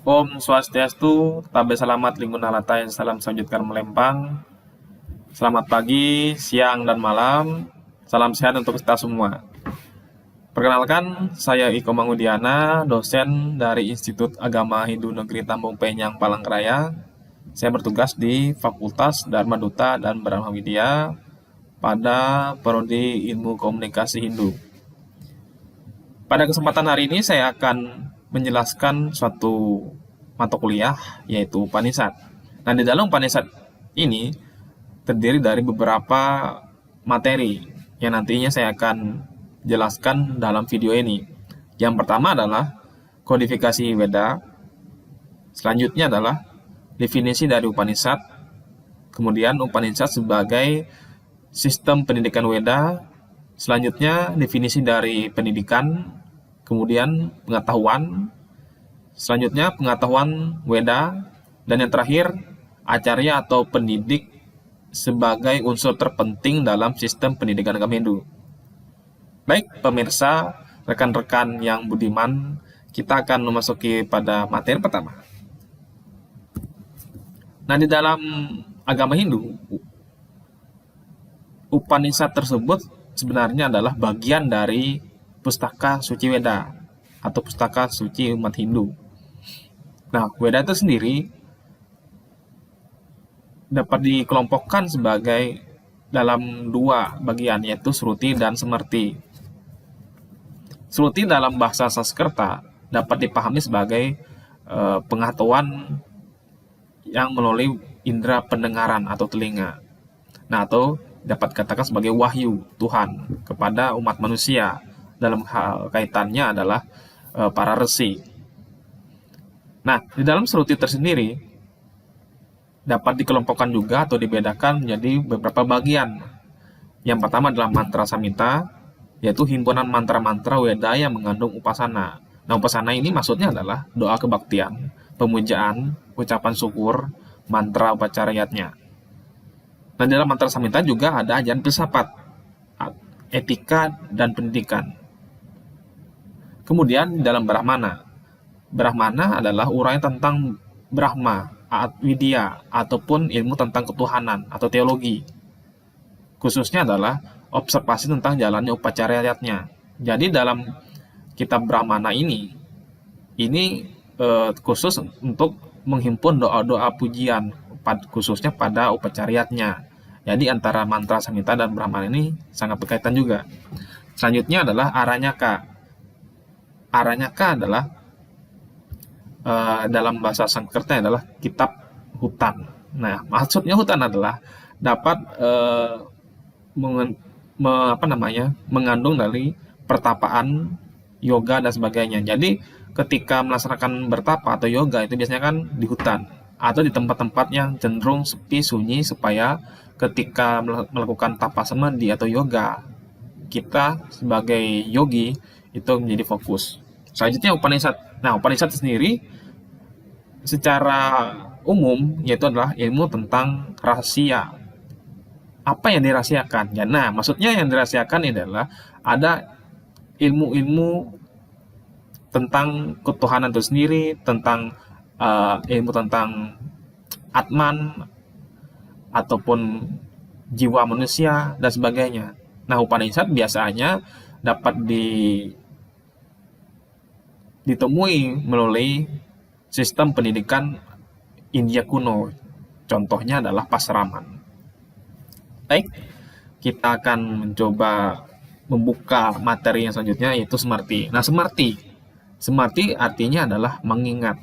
Om Swastiastu, Tabe Selamat Lingkungan Latai, Salam Sanjutkan Melempang. Selamat pagi, siang, dan malam. Salam sehat untuk kita semua. Perkenalkan, saya Iko Mangudiana, dosen dari Institut Agama Hindu Negeri Tambung Penyang, Palangkaraya. Saya bertugas di Fakultas Dharma Duta dan Brahma Widya pada Prodi Ilmu Komunikasi Hindu. Pada kesempatan hari ini saya akan menjelaskan suatu mata kuliah yaitu Upanishad. Nah, di dalam Upanishad ini terdiri dari beberapa materi yang nantinya saya akan jelaskan dalam video ini. Yang pertama adalah kodifikasi Weda, selanjutnya adalah definisi dari Upanishad, kemudian Upanishad sebagai sistem pendidikan Weda, selanjutnya definisi dari pendidikan, kemudian pengetahuan, selanjutnya pengetahuan Weda, dan yang terakhir acarya atau pendidik sebagai unsur terpenting dalam sistem pendidikan agama Hindu. Baik pemirsa, rekan-rekan yang budiman, kita akan memasuki pada materi pertama. Nah, di dalam agama Hindu, Upanishad tersebut sebenarnya adalah bagian dari pustaka suci Weda atau pustaka suci umat Hindu. Nah, Weda itu sendiri dapat dikelompokkan sebagai dalam dua bagian, yaitu Sruti dan Smrti. Sruti dalam bahasa Sanskerta dapat dipahami sebagai pengetahuan yang melalui indera pendengaran atau telinga. Nah, atau dapat dikatakan sebagai wahyu Tuhan kepada umat manusia. Dalam hal kaitannya adalah para resi. Nah, di dalam Sruti tersendiri dapat dikelompokkan juga atau dibedakan menjadi beberapa bagian. Yang pertama adalah mantra samhita, yaitu himpunan mantra-mantra Weda yang mengandung upasana. Nah, upasana ini maksudnya adalah doa kebaktian, pemujaan, ucapan syukur, mantra upacarayatnya. Nah, dalam mantra samhita juga ada ajaran filsafat, etika, dan pendidikan. Kemudian dalam Brahmana. Brahmana adalah uraian tentang Brahma, Widya, ataupun ilmu tentang ketuhanan atau teologi. Khususnya adalah observasi tentang jalannya upacarayatnya. Jadi dalam kitab Brahmana ini khusus untuk menghimpun doa-doa pujian, khususnya pada upacarayatnya. Jadi antara mantra samhita dan Brahmana ini sangat berkaitan juga. Selanjutnya adalah Aranyaka. Aranyaka adalah dalam bahasa Sanskerta adalah kitab hutan. Nah, maksudnya hutan adalah dapat mengandung dari pertapaan, yoga, dan sebagainya. Jadi ketika melaksanakan bertapa atau yoga itu biasanya kan di hutan atau di tempat-tempat yang cenderung sepi, sunyi, supaya ketika melakukan tapa samadhi atau yoga, kita sebagai yogi itu menjadi fokus. Selanjutnya Upanishad. Nah, Upanishad sendiri secara umum yaitu adalah ilmu tentang rahasia. Apa yang dirahasiakan? Ya, nah, maksudnya yang dirahasiakan adalah ada ilmu-ilmu tentang ketuhanan itu sendiri, tentang ilmu tentang Atman ataupun jiwa manusia dan sebagainya. Nah, Upanishad biasanya dapat ditemui melalui sistem pendidikan India kuno. Contohnya adalah Pasraman. Baik, kita akan mencoba membuka materi yang selanjutnya, yaitu Smrti. Nah, Smrti artinya adalah mengingat.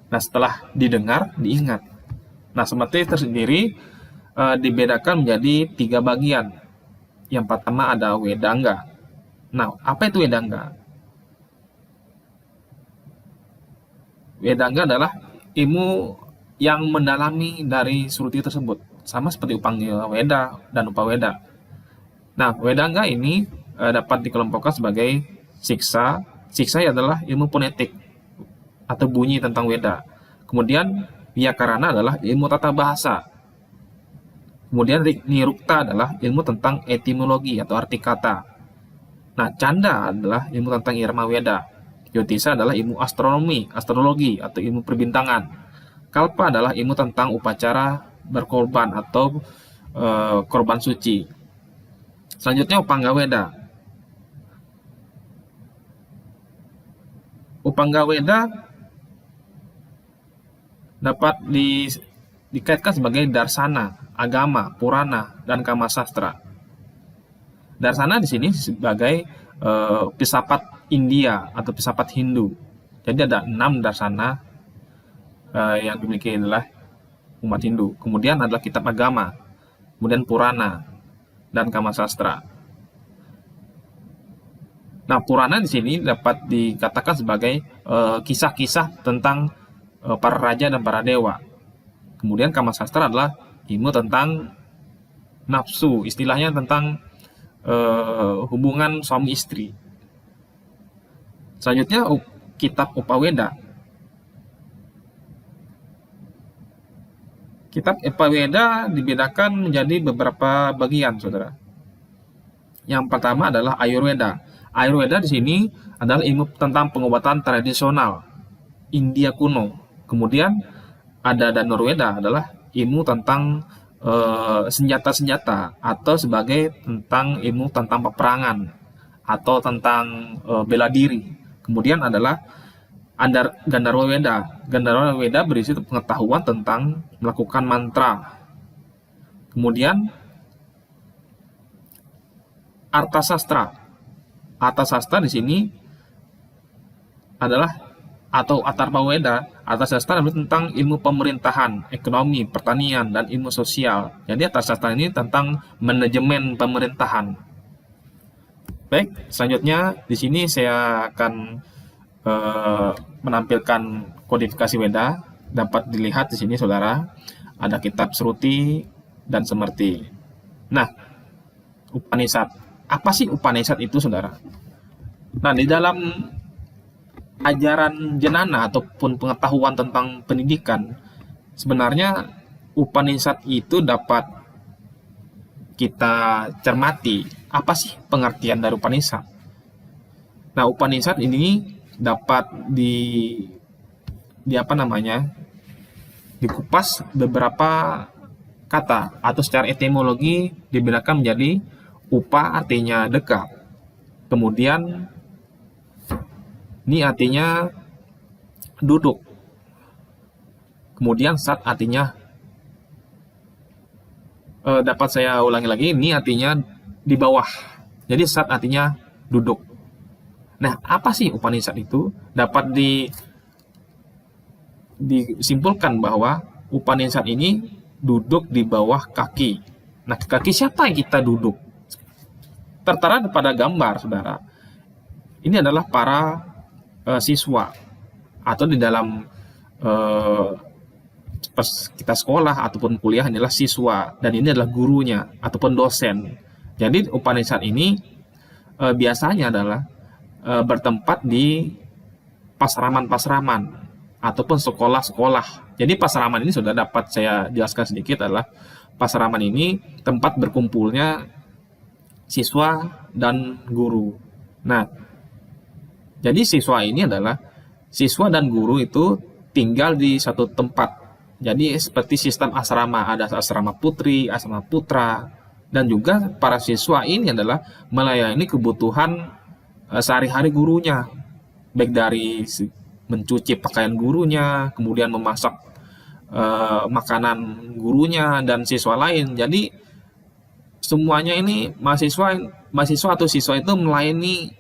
Nah, setelah didengar, diingat. Nah, Smrti tersendiri dibedakan menjadi 3 bagian. Yang pertama ada Wedanga. Nah, apa itu Wedanga? Wedanga adalah ilmu yang mendalami dari Sruti tersebut, sama seperti Upangila Weda dan Upaweda. Nah, Wedanga ini dapat dikelompokkan sebagai siksa. Siksa adalah ilmu fonetik atau bunyi tentang Weda. Kemudian Vyakarana adalah ilmu tata bahasa. Kemudian Nirukta adalah ilmu tentang etimologi atau arti kata. Nah, Canda adalah ilmu tentang irama Weda. Jyotisa adalah ilmu astronomi, astrologi atau ilmu perbintangan. Kalpa adalah ilmu tentang upacara berkorban atau korban suci. Selanjutnya Upanggaweda. Upanggaweda dapat dikaitkan sebagai darsana, agama, purana, dan kama sastra. Darsana di sini sebagai filsafat India atau filsafat Hindu. Jadi ada 6 darsana yang dimiliki adalah umat Hindu. Kemudian adalah kitab agama, kemudian purana, dan kama sastra. Nah, purana di sini dapat dikatakan sebagai kisah-kisah tentang para raja dan para dewa. Kemudian kama sastra adalah ilmu tentang nafsu, istilahnya tentang hubungan suami istri. Selanjutnya kitab Upaweda. Kitab Upaweda dibedakan menjadi beberapa bagian, saudara. Yang pertama adalah Ayurveda. Ayurveda di sini adalah ilmu tentang pengobatan tradisional India kuno. Kemudian ada Dhanurveda adalah ilmu tentang senjata-senjata atau sebagai tentang ilmu tentang peperangan atau tentang bela diri. Kemudian adalah Gandharva Veda. Gandharva Veda berisi pengetahuan tentang melakukan mantra. Kemudian Arthasastra. Arthasastra di sini adalah atau Atharva Veda. Arthasastra adalah tentang ilmu pemerintahan, ekonomi, pertanian, dan ilmu sosial. Jadi Arthasastra ini tentang manajemen pemerintahan. Baik, selanjutnya di sini saya akan menampilkan kodifikasi Weda. Dapat dilihat di sini, saudara, ada kitab Sruti dan Semerti. Nah, Upanishad. Apa sih Upanishad itu, saudara? Nah, di dalam ajaran jenana ataupun pengetahuan tentang pendidikan, sebenarnya Upanishad itu dapat kita cermati. Apa sih pengertian dari Upanishad? Nah, Upanishad ini dapat dikupas beberapa kata atau secara etimologi dibedakan menjadi upa artinya dekat. Kemudian ini artinya duduk. Kemudian sat artinya dapat saya ulangi lagi, ini artinya di bawah. Jadi sat artinya duduk. Nah, apa sih Upanishad itu? Dapat disimpulkan bahwa Upanishad ini duduk di bawah kaki. Nah, kaki siapa yang kita duduk? Tertera pada gambar, saudara. Ini adalah para siswa atau di dalam kita sekolah ataupun kuliah adalah siswa, dan ini adalah gurunya ataupun dosen. Jadi Upanishad ini biasanya adalah bertempat di pasraman-pasraman ataupun sekolah-sekolah. Jadi pasraman ini sudah dapat saya jelaskan sedikit, adalah pasraman ini tempat berkumpulnya siswa dan guru. Nah, jadi siswa ini adalah siswa dan guru itu tinggal di satu tempat. Jadi seperti sistem asrama, ada asrama putri, asrama putra, dan juga para siswa ini adalah melayani kebutuhan sehari-hari gurunya, baik dari mencuci pakaian gurunya, kemudian memasak makanan gurunya dan siswa lain. Jadi semuanya ini mahasiswa atau siswa itu melayani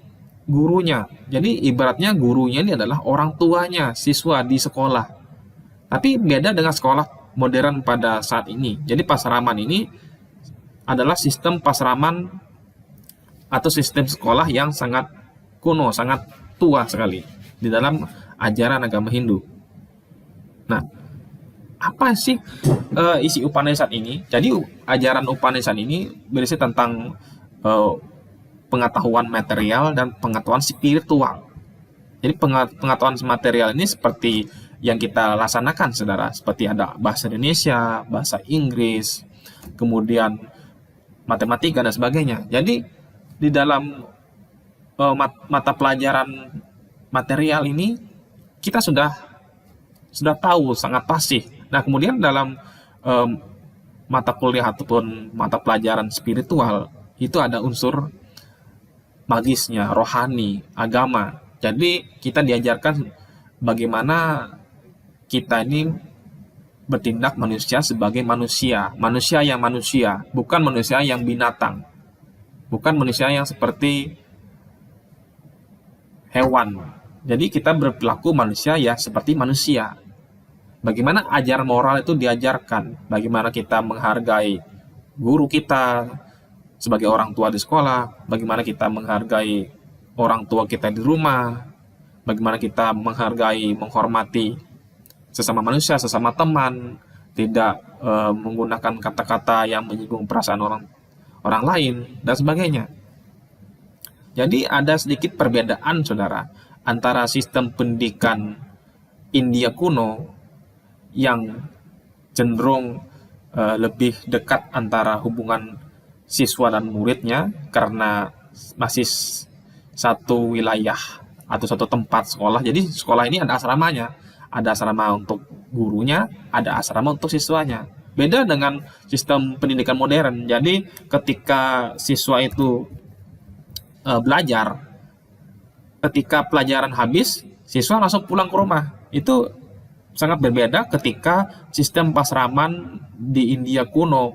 gurunya. Jadi ibaratnya gurunya ini adalah orang tuanya siswa di sekolah. Tapi beda dengan sekolah modern pada saat ini. Jadi pasraman ini adalah sistem pasraman atau sistem sekolah yang sangat kuno, sangat tua sekali di dalam ajaran agama Hindu. Nah, apa sih isi Upanishad ini? Jadi ajaran Upanishad ini berisi tentang pengetahuan material dan pengetahuan spiritual. Jadi pengetahuan material ini seperti yang kita laksanakan, saudara, seperti ada bahasa Indonesia, bahasa Inggris, kemudian matematika dan sebagainya. Jadi di dalam mata pelajaran material ini kita sudah tahu, sangat pasti. Nah, kemudian dalam em, mata kuliah ataupun mata pelajaran spiritual itu ada unsur magisnya, rohani, agama. Jadi kita diajarkan bagaimana kita ini bertindak manusia sebagai manusia, manusia yang manusia, bukan manusia yang binatang, bukan manusia yang seperti hewan. Jadi kita berperilaku manusia ya seperti manusia. Bagaimana ajaran moral itu diajarkan, bagaimana kita menghargai guru kita sebagai orang tua di sekolah, bagaimana kita menghargai orang tua kita di rumah, bagaimana kita menghargai, menghormati sesama manusia, sesama teman, tidak menggunakan kata-kata yang menyinggung perasaan orang lain, dan sebagainya. Jadi ada sedikit perbedaan, saudara, antara sistem pendidikan India kuno yang cenderung lebih dekat antara hubungan siswa dan muridnya karena masih satu wilayah atau satu tempat sekolah. Jadi sekolah ini ada asramanya, ada asrama untuk gurunya, ada asrama untuk siswanya. Beda dengan sistem pendidikan modern. Jadi ketika siswa itu belajar, ketika pelajaran habis, siswa langsung pulang ke rumah. Itu sangat berbeda ketika sistem pasraman di India kuno.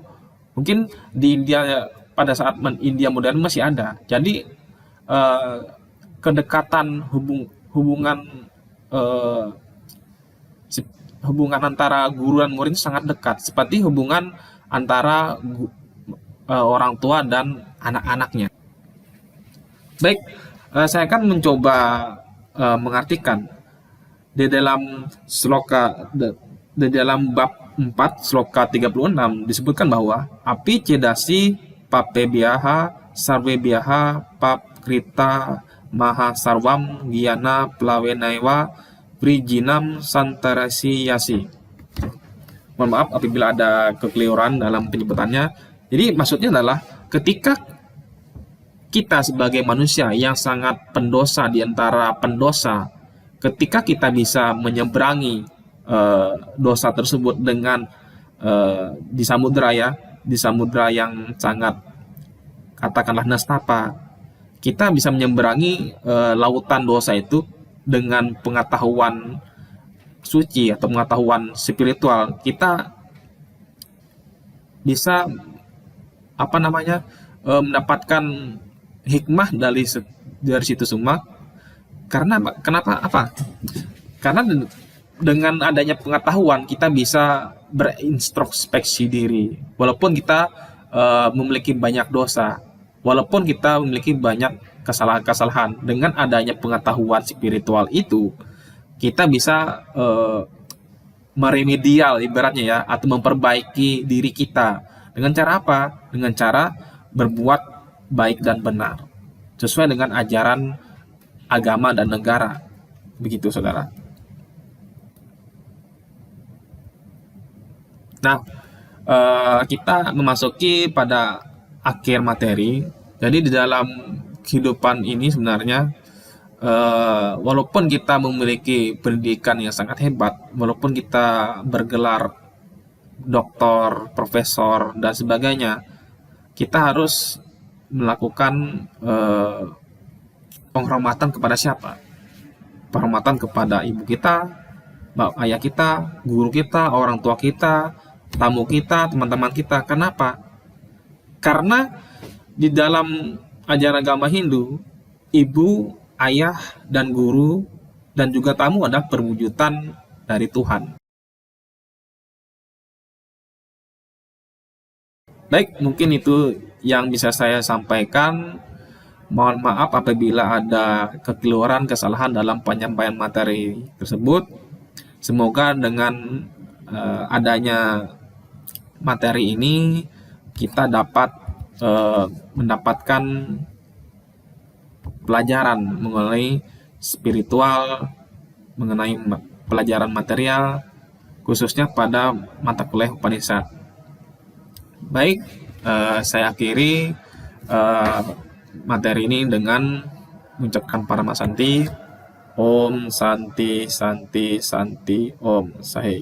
Mungkin di India pada saat India modern masih ada. Jadi kedekatan hubungan eh, hubungan antara guru dan murid sangat dekat, seperti hubungan antara orang tua dan anak-anaknya. Baik, saya akan mencoba mengartikan di dalam di dalam bab 4 sloka 36 disebutkan bahwa api cedasi pape biaha sarve biaha pap krita maha sarwam giana plawenaiwa Prijinam Santarasi Yasi. Mohon maaf apabila ada kekeliruan dalam penyebutannya. Jadi maksudnya adalah ketika kita sebagai manusia yang sangat pendosa di antara pendosa, ketika kita bisa menyeberangi dosa tersebut dengan di samudra yang sangat katakanlah nestapa, kita bisa menyeberangi lautan dosa itu dengan pengetahuan suci atau pengetahuan spiritual. Kita bisa mendapatkan hikmah dari situ semua. Karena kenapa? Karena dengan adanya pengetahuan kita bisa berintrospeksi diri. Walaupun kita memiliki banyak dosa, walaupun kita memiliki banyak kesalahan-kesalahan, dengan adanya pengetahuan spiritual itu kita bisa meremedial ibaratnya ya, atau memperbaiki diri kita. Dengan cara apa? Dengan cara berbuat baik dan benar sesuai dengan ajaran agama dan negara. Begitu, saudara. Nah, kita memasuki pada akhir materi. Jadi di dalam kehidupan ini sebenarnya walaupun kita memiliki pendidikan yang sangat hebat, walaupun kita bergelar doktor, profesor dan sebagainya, kita harus melakukan penghormatan kepada siapa? Penghormatan kepada ibu kita, ayah kita, guru kita, orang tua kita, tamu kita, teman-teman kita. Kenapa? Karena di dalam ajaran agama Hindu, ibu, ayah, dan guru, dan juga tamu adalah perwujudan dari Tuhan. Baik, mungkin itu yang bisa saya sampaikan. Mohon maaf apabila ada kekeliruan, kesalahan dalam penyampaian materi tersebut. Semoga dengan adanya materi ini kita dapat mendapatkan pelajaran mengenai spiritual, mengenai pelajaran material, khususnya pada mata kuliah Upanishad. Baik, saya akhiri materi ini dengan mengucapkan Paramasanti. Om Santi Santi Santi Om Sahih.